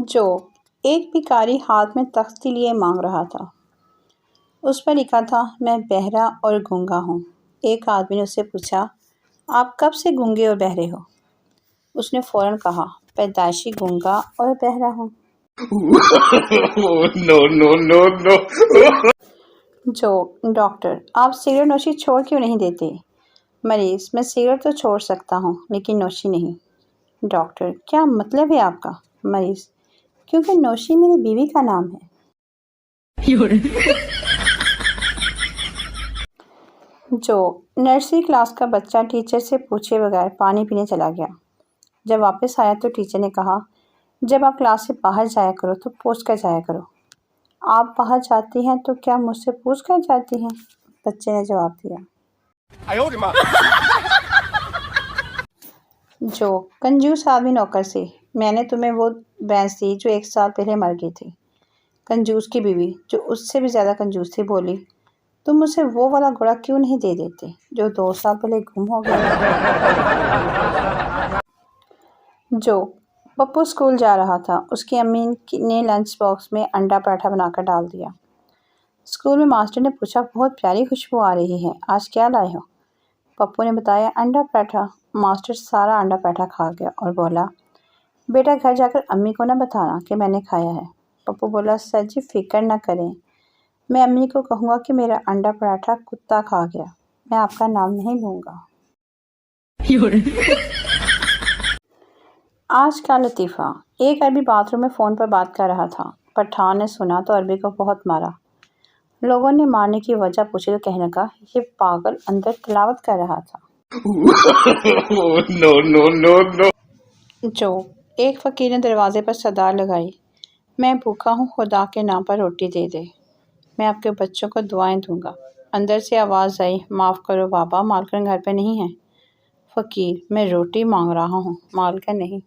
جو ایک بھکاری ہاتھ میں تختی لیے مانگ رہا تھا۔ اس پر لکھا تھا، میں بہرا اور گونگا ہوں۔ ایک آدمی نے اس سے پوچھا، آپ کب سے گونگے اور بہرے ہو؟ اس نے فوراً کہا، پیدائشی گونگا اور بہرا ہوں۔ جو ڈاکٹر، آپ سگریٹ نوشی چھوڑ کیوں نہیں دیتے؟ مریض، میں سگریٹ تو چھوڑ سکتا ہوں لیکن نوشی نہیں۔ ڈاکٹر، کیا مطلب ہے آپ کا؟ مریض، کیونکہ نوشی میری بیوی کا نام ہے۔ جو نرسری کلاس کا بچہ ٹیچر سے پوچھے بغیر پانی پینے چلا گیا۔ جب واپس آیا تو ٹیچر نے کہا، جب آپ کلاس سے باہر جایا کرو تو پوچھ کر جایا کرو۔ آپ باہر جاتی ہیں تو کیا مجھ سے پوچھ کر جاتی ہیں؟ بچے نے جواب دیا۔ جو کنجوس آدمی نوکر سے، میں نے تمہیں وہ بھینس دی جو 1 سال پہلے مر گئی تھی۔ کنجوس کی بیوی، جو اس سے بھی زیادہ کنجوس تھی، بولی، تم مجھے وہ والا گھوڑا کیوں نہیں دے دیتے جو 2 سال پہلے گم ہو گیا تھا؟ جو پپو اسکول جا رہا تھا، اس کی امی نے لنچ باکس میں انڈا پراٹھا بنا کر ڈال دیا۔ اسکول میں ماسٹر نے پوچھا، بہت پیاری خوشبو آ رہی ہے، آج کیا لائے ہو؟ پپو نے بتایا، انڈا پراٹھا۔ ماسٹر سارا انڈا پراٹھا کھا گیا اور بولا، بیٹا گھر جا کر امی کو نہ بتانا کہ میں نے کھایا ہے۔ پپو بولا، سر جی فکر نہ کریں، میں امی کو کہوں گا کہ میرا انڈا پراٹھا کتا کھا گیا، میں آپ کا نام نہیں لوں گا۔ آج کا لطیفہ، ایک عربی باتھ روم میں فون پر بات کر رہا تھا۔ پٹھان نے سنا تو عربی کو بہت مارا۔ لوگوں نے مارنے کی وجہ پوچھی تو کہنے لگا، یہ پاگل اندر تلاوت کر رہا تھا۔ جو ایک فقیر نے دروازے پر صدا لگائی، میں بھوکا ہوں، خدا کے نام پر روٹی دے دے، میں آپ کے بچوں کو دعائیں دوں گا۔ اندر سے آواز آئی، معاف کرو بابا، مالکن گھر پہ نہیں ہے۔ فقیر، میں روٹی مانگ رہا ہوں، مالکن نہیں۔